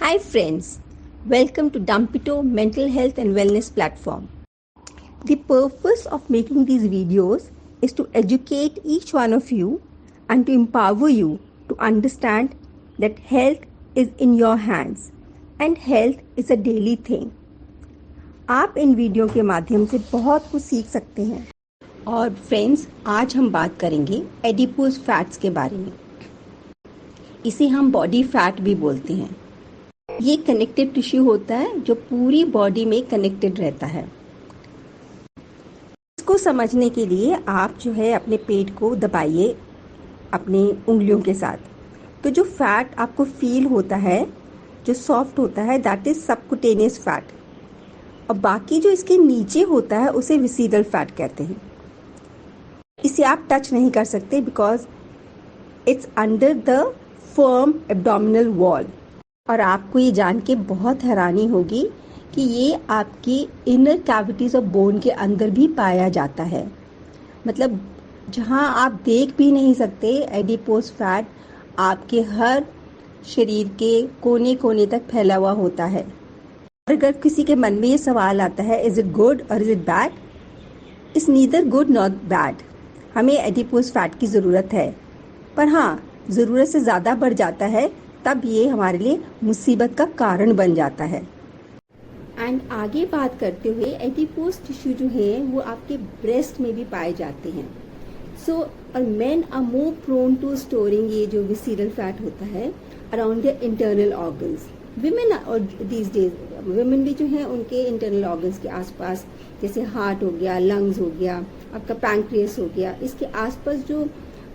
Hi friends, welcome to Dumpito Mental Health and Wellness Platform. The purpose of making these videos is to educate each one of you and to empower you to understand that health is in your hands and health is a daily thing. आप इन video के माध्यम से बहुत कुछ सीख सकते हैं। और फ्रेंड्स, आज हम बात करेंगे एडिपोज फैट्स के बारे में। इसे हम बॉडी फैट भी बोलते हैं। ये कनेक्टिव टिश्यू होता है जो पूरी बॉडी में कनेक्टेड रहता है। इसको समझने के लिए आप जो है अपने पेट को दबाइए अपनी उंगलियों के साथ। तो जो फैट आपको फील होता है, जो सॉफ्ट होता है, दैट इज सबक्यूटेनियस फैट। और बाकी जो इसके नीचे होता है उसे विसीरल फैट कहते हैं। इसे आप टच नहीं कर सकते because it's under the firm abdominal wall. और आपको ये जान के बहुत हैरानी होगी कि ये आपकी इनर कैविटीज ऑफ बोन के अंदर भी पाया जाता है। मतलब जहाँ आप देख भी नहीं सकते, एडिपोज फैट आपके हर शरीर के कोने कोने तक फैला हुआ होता है। और अगर किसी के मन में ये सवाल आता है, इज इट गुड और is it bad? It's neither good not bad. हमें एडिपोज फैट की ज़रूरत है, पर हाँ, ज़रूरत से ज़्यादा बढ़ जाता है तब ये हमारे लिए मुसीबत का कारण बन जाता है। एंड आगे बात करते हुए, एडिपोज टिश्यू जो है वो आपके ब्रेस्ट में भी पाए जाते हैं। सो और men are more prone to storing ये जो विसीरल फैट होता है around the internal organs. Women और दीज डेज विमेन भी जो है उनके इंटरनल ऑर्गन्स के आसपास, जैसे हार्ट हो गया, लंग्स हो गया, आपका पैंक्रियास हो गया, इसके आसपास जो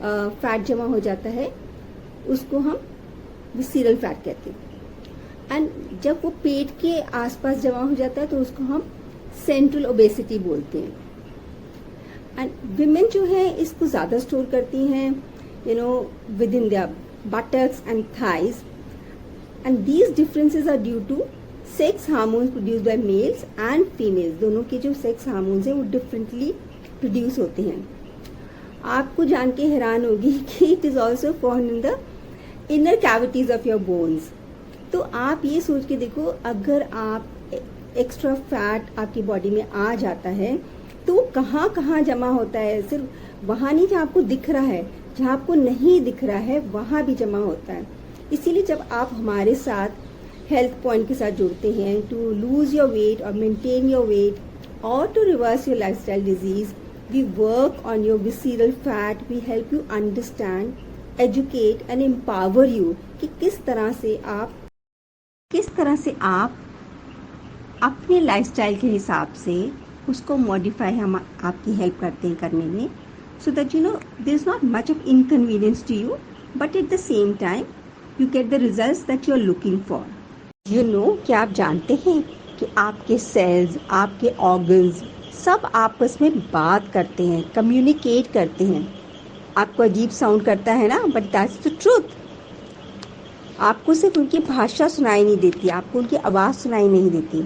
फैट जमा हो जाता है उसको हम विसीरल फैट कहते हैं। एंड जब वो पेट के आसपास जमा हो जाता है तो उसको हम सेंट्रल ओबेसिटी बोलते हैं। एंड विमेन जो है इसको ज़्यादा स्टोर करती हैं within their buttocks and thighs. And these differences are due to sex hormones produced by males and females. दोनों के जो सेक्स हार्मोन्स हैं वो डिफरेंटली प्रोड्यूस होते हैं। आपको जान के हैरान होगी कि it is also found in the inner cavities of your bones. तो आप ये सोच के देखो, अगर आप एक्स्ट्रा फैट आपकी बॉडी में आ जाता है तो वो कहाँ कहाँ जमा होता है। सिर्फ वहाँ नहीं जहाँ आपको दिख रहा है, जहाँ आपको नहीं दिख रहा है वहाँ भी जमा होता है। इसीलिए जब आप हमारे साथ हेल्थ पॉइंट के साथ जुड़ते हैं टू लूज योर वेट और मेंटेन योर वेट और to reverse your lifestyle disease, we work on your visceral fat, we help you understand, educate and empower you कि किस तरह से आप अपने लाइफस्टाइल के हिसाब से उसको मॉडिफाई हम आपकी हेल्प करते हैं करने में, so that there is not much of inconvenience to you, but at the same time you get the results that you are looking for. क्या आप जानते हैं कि आपके सेल्स, आपके ऑर्गन्स सब आपस में बात करते हैं, कम्युनिकेट करते हैं। आपको अजीब साउंड करता है ना, बट दैट्स द ट्रूथ। आपको सिर्फ उनकी भाषा सुनाई नहीं देती, आपको उनकी आवाज़ सुनाई नहीं देती।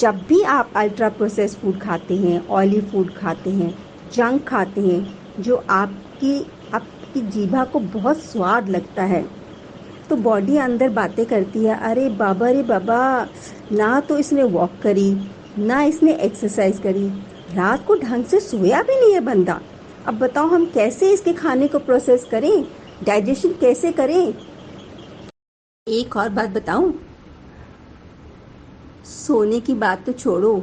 जब भी आप अल्ट्रा प्रोसेस फूड खाते हैं, ऑयली फूड खाते हैं, जंक खाते हैं, जो आपकी जीभा को बहुत स्वाद लगता है, तो बॉडी अंदर बातें करती है, अरे बाबा, ना तो इसने वॉक करी, ना इसने एक्सरसाइज करी, रात को ढंग से सोया भी नहीं है बंदा। अब बताओ हम कैसे इसके खाने को प्रोसेस करें, डाइजेशन कैसे करें। एक और बात बताऊं, सोने की बात तो छोड़ो,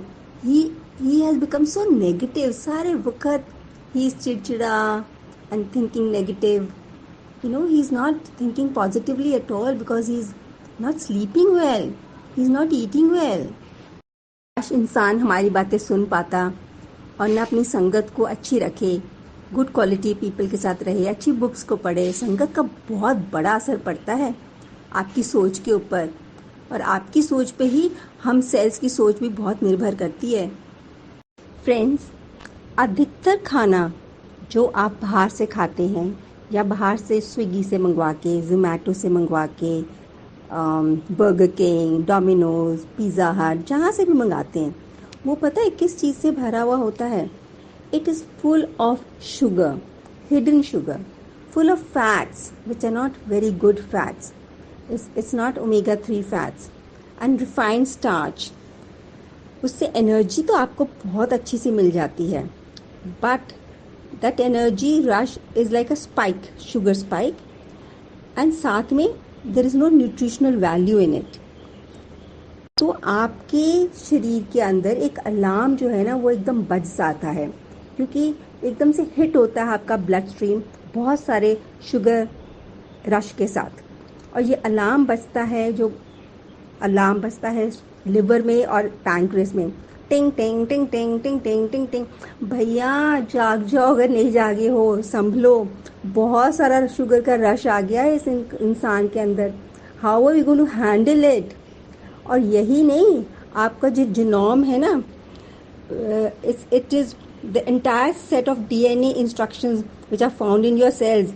he has become so negative. सारे वक्त ही इज चिड़चिड़ा and thinking negative. He is not thinking positively at all because he is not sleeping well, he is not eating well. काश इंसान हमारी बातें सुन पाता और न अपनी संगत को अच्छी रखे, गुड क्वालिटी पीपल के साथ रहे, अच्छी बुक्स को पढ़े। संगत का बहुत बड़ा असर पड़ता है आपकी सोच के ऊपर, और आपकी सोच पे ही हम सेल्स की सोच भी बहुत निर्भर करती है। फ्रेंड्स, अधिकतर खाना जो आप बाहर से खाते हैं या बाहर से स्विगी से मंगवा के, जोमेटो से मंगवा के, बर्गर किंग, डोमिनोज, पिज़्ज़ा हट, जहाँ से भी मंगाते हैं, वो पता है किस चीज़ से भरा हुआ होता है? It is full of sugar, hidden sugar, full of fats which are not very good fats. It's not omega-3 fats and refined starch. उससे एनर्जी तो आपको बहुत अच्छी सी मिल जाती है, but that energy rush is like a spike, sugar spike, and साथ में there is no nutritional value in it. तो आपके शरीर के अंदर एक अलार्म जो है ना वो एकदम बज जाता है, क्योंकि एकदम से हिट होता है आपका ब्लड स्ट्रीम बहुत सारे शुगर रश के साथ, और ये अलार्म बजता है, जो अलार्म बजता है लिवर में और पैंक्रियास में, टिंग टिंग टिंग टिंग टिंग टिंग टिंग टिंग। भैया जाग जाओ, अगर नहीं जागे हो संभलो, बहुत सारा शुगर का रश आ गया है इस इंसान के अंदर। How are we going to handle it? और यही नहीं, आपका जो जीनोम है ना, it is the entire set of DNA instructions which are found in your cells.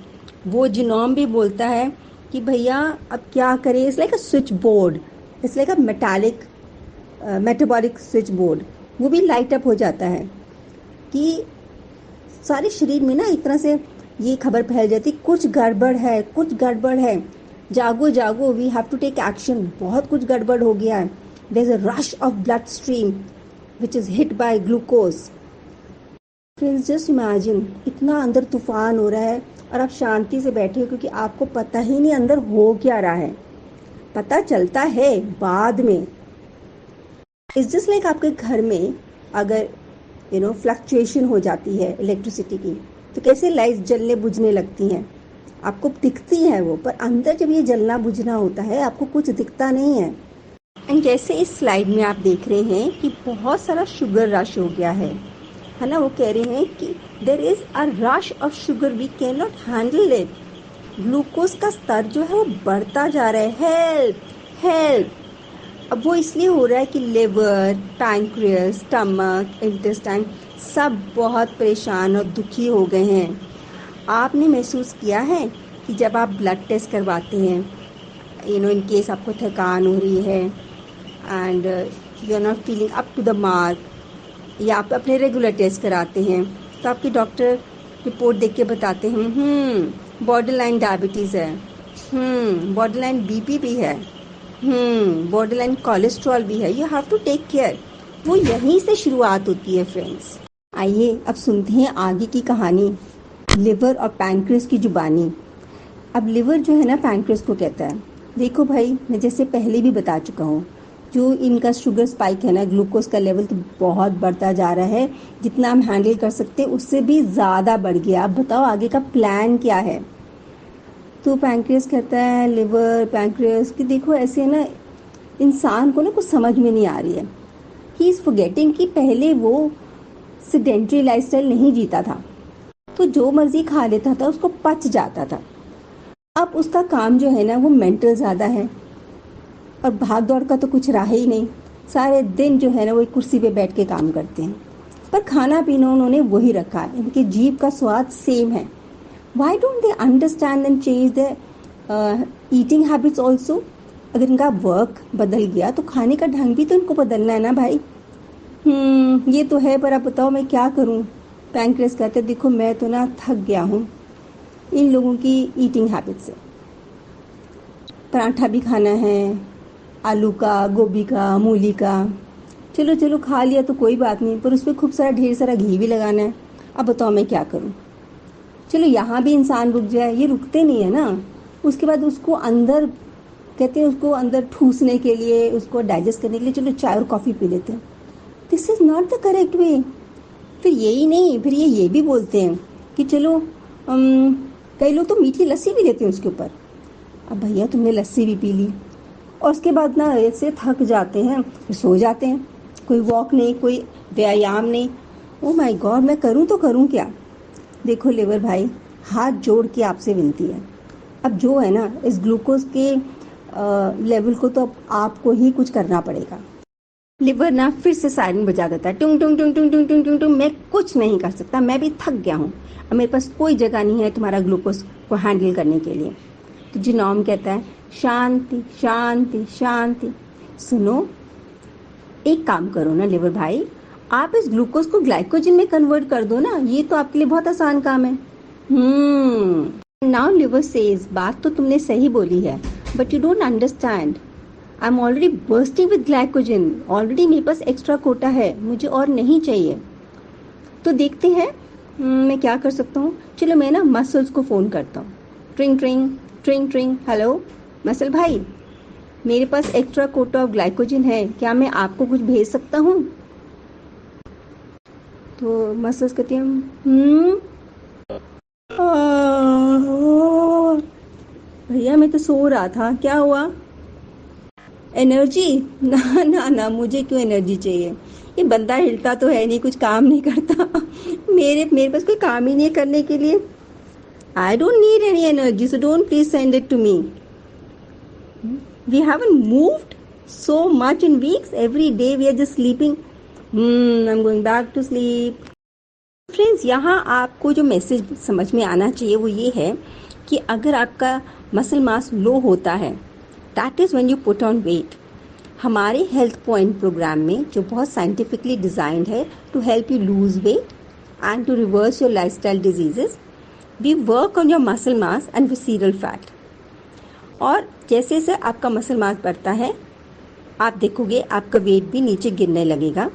वो जीनोम भी बोलता है कि भैया अब क्या करें। It's like a switchboard, it's like a metallic metabolic switchboard. वो भी लाइट अप हो जाता है कि सारे शरीर में ना एक तरह से ये खबर फैल जाती, कुछ गड़बड़ है, कुछ गड़बड़ है, जागो जागो, we have to take action, बहुत कुछ गड़बड़ हो गया है। There is a rush of bloodstream which is hit by glucose. Friends just imagine, इतना अंदर तूफान हो रहा है और आप शांति से बैठे हो, क्योंकि आपको पता ही नहीं अंदर हो क्या रहा है, पता चलता है बाद में। इट्स जस्ट लाइक आपके घर में अगर फ्लक्चुएशन हो जाती है इलेक्ट्रिसिटी की, तो कैसे लाइट्स जलने बुझने लगती हैं, आपको दिखती है वो, पर अंदर जब ये जलना बुझना होता है आपको कुछ दिखता नहीं है। एंड जैसे इस स्लाइड में आप देख रहे हैं कि बहुत सारा शुगर रश हो गया है ना, वो कह रहे हैं कि there is a rush of sugar, we cannot handle it. Glucose का स्तर जो है वो बढ़ता जा रहा है, हेल्प हेल्प। अब वो इसलिए हो रहा है कि लिवर, पैंक्रियास, स्टमक, इंटेस्टाइन सब बहुत परेशान और दुखी हो गए हैं। आपने महसूस किया है कि जब आप ब्लड टेस्ट करवाते हैं, इन केस आपको थकान हो रही है and you are not feeling up to the mark, या आप अपने रेगुलर टेस्ट कराते हैं, तो आपके डॉक्टर रिपोर्ट देख के बताते हैं बॉर्डर लाइन डायबिटीज़ है, बॉर्डर लाइन बीपी भी है, बॉर्डर लाइन कोलेस्ट्रॉल भी है, you have to take care. वो यहीं से शुरुआत होती है फ्रेंड्स। आइए अब सुनते हैं आगे की कहानी, लिवर और पैंक्रियास की जुबानी। अब लिवर जो है ना पैंक्रियास को कहता है, देखो भाई, मैं जैसे पहले भी बता चुका हूँ, जो इनका शुगर स्पाइक है ना, ग्लूकोज का लेवल तो बहुत बढ़ता जा रहा है, जितना हम हैंडल कर सकते हैं उससे भी ज़्यादा बढ़ गया। अब बताओ आगे का प्लान क्या है? तो पैंक्रियास कहता है लिवर पैंक्रियास कि देखो ऐसे ना इंसान को ना कुछ समझ में नहीं आ रही है, ही इज़ फॉरगेटिंग कि पहले वो सेडेंट्री लाइफस्टाइल नहीं जीता था, तो जो मर्जी खा लेता था, उसको पच जाता था। अब उसका काम जो है ना वो मेंटल ज़्यादा है, और भाग दौड़ का तो कुछ रहा ही नहीं, सारे दिन जो है ना वो एक कुर्सी पे बैठ के काम करते हैं, पर खाना पीना उन्होंने वही रखा है, इनके जीभ का स्वाद सेम है। Why don't they understand and change the eating habits also? अगर इनका वर्क बदल गया तो खाने का ढंग भी तो इनको बदलना है ना भाई। ये तो है, पर अब बताओ मैं क्या करूं? पैंक्रियास कहते देखो मैं तो ना थक गया हूँ इन लोगों की ईटिंग हैबिट से। पराठा भी खाना है, आलू का, गोभी का, मूली का, चलो चलो खा लिया तो कोई बात नहीं, पर उस पर खूब सारा ढेर सारा घी भी लगाना है। अब बताओ मैं क्या करूं? चलो यहाँ भी इंसान रुक जाए, ये रुकते नहीं है ना। उसके बाद उसको अंदर कहते हैं, उसको अंदर ठूसने के लिए, उसको डाइजेस्ट करने के लिए चलो चाय और कॉफ़ी पी लेते हैं। This is not the correct way. फिर यही नहीं, फिर ये भी बोलते हैं कि चलो कई लोग तो मीठी लस्सी भी लेते हैं उसके ऊपर। अब भैया तुमने लस्सी भी पी ली और उसके बाद ना ऐसे थक जाते हैं, फिर सो जाते हैं, कोई वॉक नहीं, कोई व्यायाम नहीं। ओ माय गॉड, मैं करूं तो करूं क्या? देखो लिवर भाई, हाथ जोड़ के आपसे विनती है, अब जो है ना इस ग्लूकोज के लेवल को तो अब आपको ही कुछ करना पड़ेगा। लिवर ना फिर से सायरन बजा देता है, टुंग टुंग टुंग टुंग टुंग टुंग टुंग टुंग, मैं कुछ नहीं कर सकता, मैं भी थक गया हूँ, अब मेरे पास कोई जगह नहीं है तुम्हारा ग्लूकोज को हैंडल करने के लिए। तो जीनोम कहता है शांति शांति शांति। सुनो, एक काम करो ना लिवर भाई, आप इस ग्लूकोज को ग्लाइकोजन में कन्वर्ट कर दो ना, ये तो आपके लिए बहुत आसान काम है। नाउ लिवर सेज, बात तो तुमने सही बोली है, but you don't understand, I am already bursting with glycogen, already मेरे पास एक्स्ट्रा कोटा है, मुझे और नहीं चाहिए। तो देखते हैं मैं क्या कर सकता हूँ। चलो मैं ना मसल्स को फ़ोन करता हूँ। ट्रिंग ट्रिंग ट्रिंग ट्रिंग, हेलो मसल भाई, मेरे पास एक्स्ट्रा कोटा ऑफ ग्लाइकोजन है, क्या मैं आपको कुछ भेज सकता हूँ? तो मसल्स कहती हैं भैया मैं तो सो रहा था, क्या हुआ? एनर्जी? ना ना ना, मुझे क्यों एनर्जी चाहिए? ये बंदा हिलता तो है नहीं, कुछ काम नहीं करता। मेरे पास कोई काम ही नहीं है करने के लिए। I don't need any energy, so don't please send it to me. We haven't moved so much in weeks. Every day we are just sleeping. I'm going back to sleep. Friends, यहाँ आपको जो message समझ में आना चाहिए वो ये है कि अगर आपका मसल मास लो होता है, that is when you put on weight. हमारे हेल्थ पॉइंट प्रोग्राम में जो बहुत साइंटिफिकली डिज़ाइंड है to help you lose weight and to reverse your lifestyle diseases, we work on your muscle mass and visceral fat. और जैसे जैसे आपका muscle mass बढ़ता है, आप देखोगे आपका वेट भी नीचे गिरने लगेगा,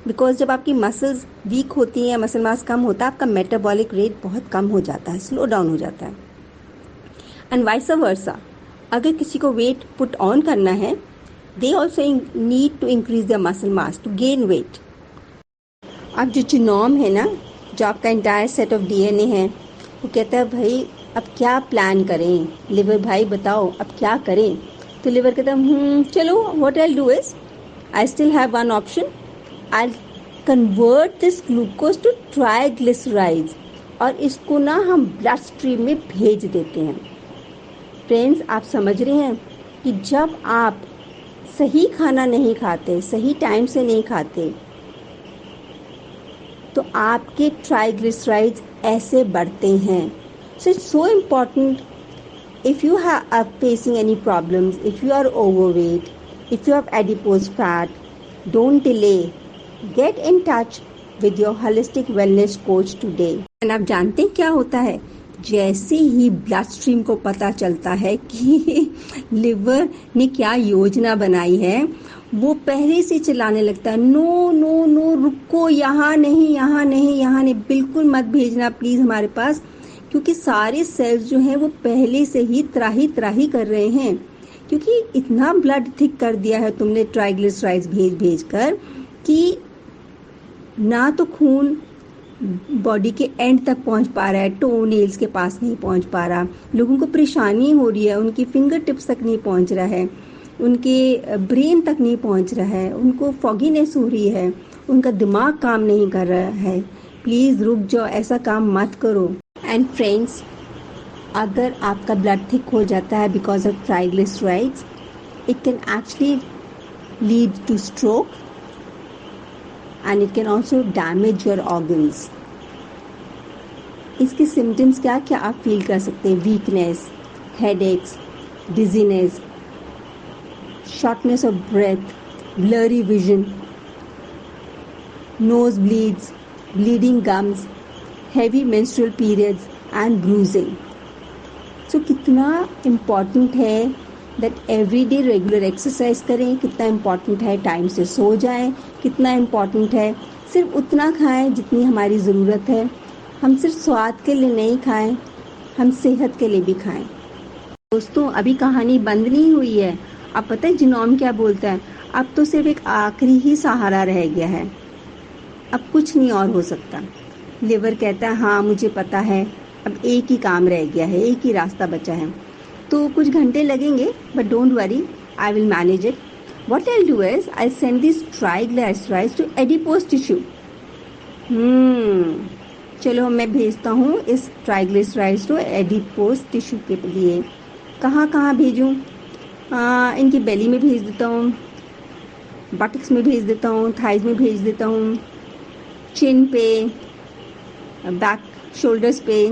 बिकॉज जब आपकी मसल्स वीक होती हैं, मसल मास कम होता है, आपका मेटाबॉलिक रेट बहुत कम हो जाता है, स्लो डाउन हो जाता है। एंड वाइस वर्सा, अगर किसी को वेट पुट ऑन करना है, they also need to increase their muscle mass to gain weight. अब जो जिनोम है ना, जो आपका इंटायर सेट ऑफ डीएनए है, वो कहता है भाई अब क्या प्लान करें, लिवर भाई बताओ अब क्या करें। तो लिवर कहता है चलो, what I do is I still have one option, I convert this glucose to triglycerides, और इसको ना हम ब्लड स्ट्रीम में भेज देते हैं। फ्रेंड्स, आप समझ रहे हैं कि जब आप सही खाना नहीं खाते, सही टाइम से नहीं खाते, तो आपके ट्राइग्लिसराइड्स ऐसे बढ़ते हैं। So it's so important, if you are facing any problems, if you are overweight, if you have adipose fat, don't delay. Get in touch with your holistic wellness coach today. And आप जानते हैं क्या होता है? जैसे ही blood stream को पता चलता है कि लिवर ने क्या योजना बनाई है, वो पहले से चलाने लगता है, नो नो नो, रुको, यहाँ नहीं यहाँ नहीं यहाँ नहीं, बिल्कुल मत भेजना प्लीज़ हमारे पास, क्योंकि सारे सेल्स जो हैं वो पहले से ही त्राही त्राही कर रहे हैं, क्योंकि इतना ब्लड थिक कर दिया है तुमने ट्राइग्लिसराइड्स भेज भेज कर कि ना तो खून बॉडी के एंड तक पहुंच पा रहा है, टो नेल्स के पास नहीं पहुंच पा रहा, लोगों को परेशानी हो रही है, उनकी फिंगर टिप्स तक नहीं पहुंच रहा है, उनके ब्रेन तक नहीं पहुंच रहा है, उनको फॉगीनेस हो रही है, उनका दिमाग काम नहीं कर रहा है। प्लीज़ रुक जाओ, ऐसा काम मत करो। एंड फ्रेंड्स, अगर आपका ब्लड थिक हो जाता है because of triglycerides, it can actually lead to stroke and it can also damage your organs. इसके सिम्टम्स क्या क्या आप फील कर सकते हैं? Weakness, headaches, dizziness, shortness of breath, blurry vision, nose bleeds, bleeding gums, heavy menstrual periods and bruising. So कितना important है that everyday regular exercise करें, कितना important है टाइम से सो जाएं, कितना important है सिर्फ उतना खाएं जितनी हमारी ज़रूरत है। हम सिर्फ स्वाद के लिए नहीं खाएं, हम सेहत के लिए भी खाएं। दोस्तों, अभी कहानी बंद नहीं हुई है। अब पता है जिनोम क्या बोलता है? अब तो सिर्फ एक आखिरी ही सहारा रह गया है, अब कुछ नहीं और हो सकता। लिवर कहता है हाँ मुझे पता है, अब एक ही काम रह गया है, एक ही रास्ता बचा है, तो कुछ घंटे लगेंगे, but don't worry, I will manage it. What I do is I send this triglycerides to adipose tissue. चलो मैं भेजता हूँ इस ट्राइग्लिसराइड्स टू एडिपोज टिश्यू के लिए। कहाँ कहाँ भेजूँ? इनकी बेली में भेज देता हूँ, बटक्स में भेज देता हूँ, थाइज में भेज देता हूँ, चिन पे, बैक शोल्डर्स पे,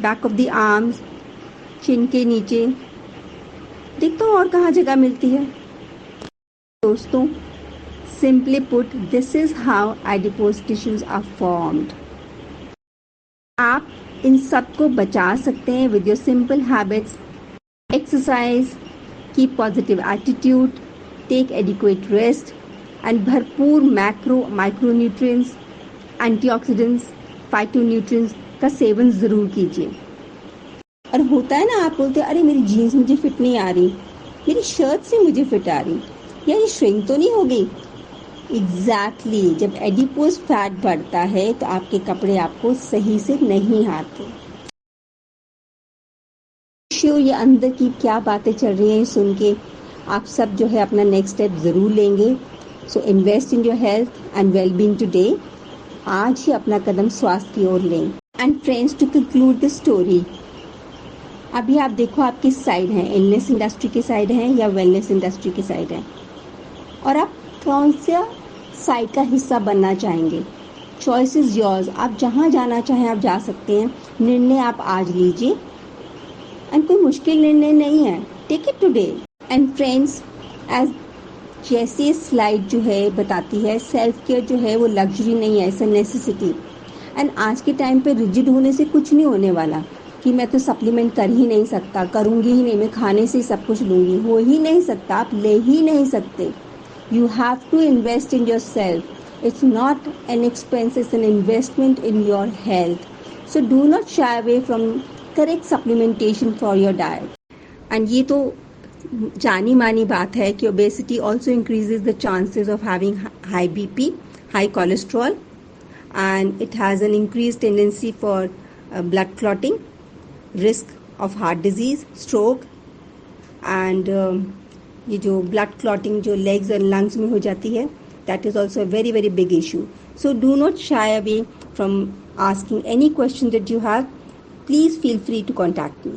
बैक ऑफ द आर्म्स, चिन के नीचे, देखता हूँ और कहाँ जगह मिलती है। दोस्तों, simply put, this is how adipose tissues are formed. आप इन सब को बचा सकते हैं with your simple habits, exercise, keep positive attitude, take adequate rest and भरपूर मैक्रो माइक्रोन्यूट्रिएंट्स, एंटीऑक्सीडेंट्स, फाइटोन्यूट्रिएंट्स का सेवन ज़रूर कीजिए। और होता है ना, आप बोलते हैं अरे मेरी जीन्स मुझे फिट नहीं आ रही, मेरी शर्ट से मुझे फिट आ रही, या ये श्रिंक तो नहीं हो गई। एग्जैक्टली जब एडिपोज फैट बढ़ता है तो आपके कपड़े आपको सही से नहीं आते। ये अंदर की क्या बातें चल रही हैं सुन के आप सब जो है अपना नेक्स्ट स्टेप ज़रूर लेंगे। So invest in your health and well being today. आज ही अपना कदम स्वास्थ्य की ओर लें। And friends, to conclude the story, अभी आप देखो आप किस साइड हैं, इलनेस इंडस्ट्री के साइड हैं या वेलनेस इंडस्ट्री के साइड हैं, और आप कौन सा साइड का हिस्सा बनना चाहेंगे। Choice is yours. आप जहाँ जाना चाहें आप जा सकते हैं। निर्णय आप आज लीजिए, एंड कोई मुश्किल निर्णय नहीं है। Take it today. And friends, as जैसे स्लाइड जो है बताती है, सेल्फ केयर जो है वो लग्जरी नहीं है, इट्स अ नेसेसिटी। एंड आज के टाइम पे रिजिड होने से कुछ नहीं होने वाला कि मैं तो सप्लीमेंट कर ही नहीं सकता, करूँगी ही नहीं, मैं खाने से ही सब कुछ लूँगी। हो ही नहीं सकता, आप ले ही नहीं सकते। You have to invest in yourself. It's not an expense, it's an investment in your health. So do not shy away from correct supplementation for your diet. And ये तो जानी मानी बात है कि obesity also increases the chances of having high BP, high cholesterol, and it has an increased tendency for blood clotting, risk of heart disease, stroke, and ये जो blood clotting जो लेग्स और लंग्स में हो जाती है, that is also a very very big issue. So do not shy away from asking any question that you have. Please feel free to contact me.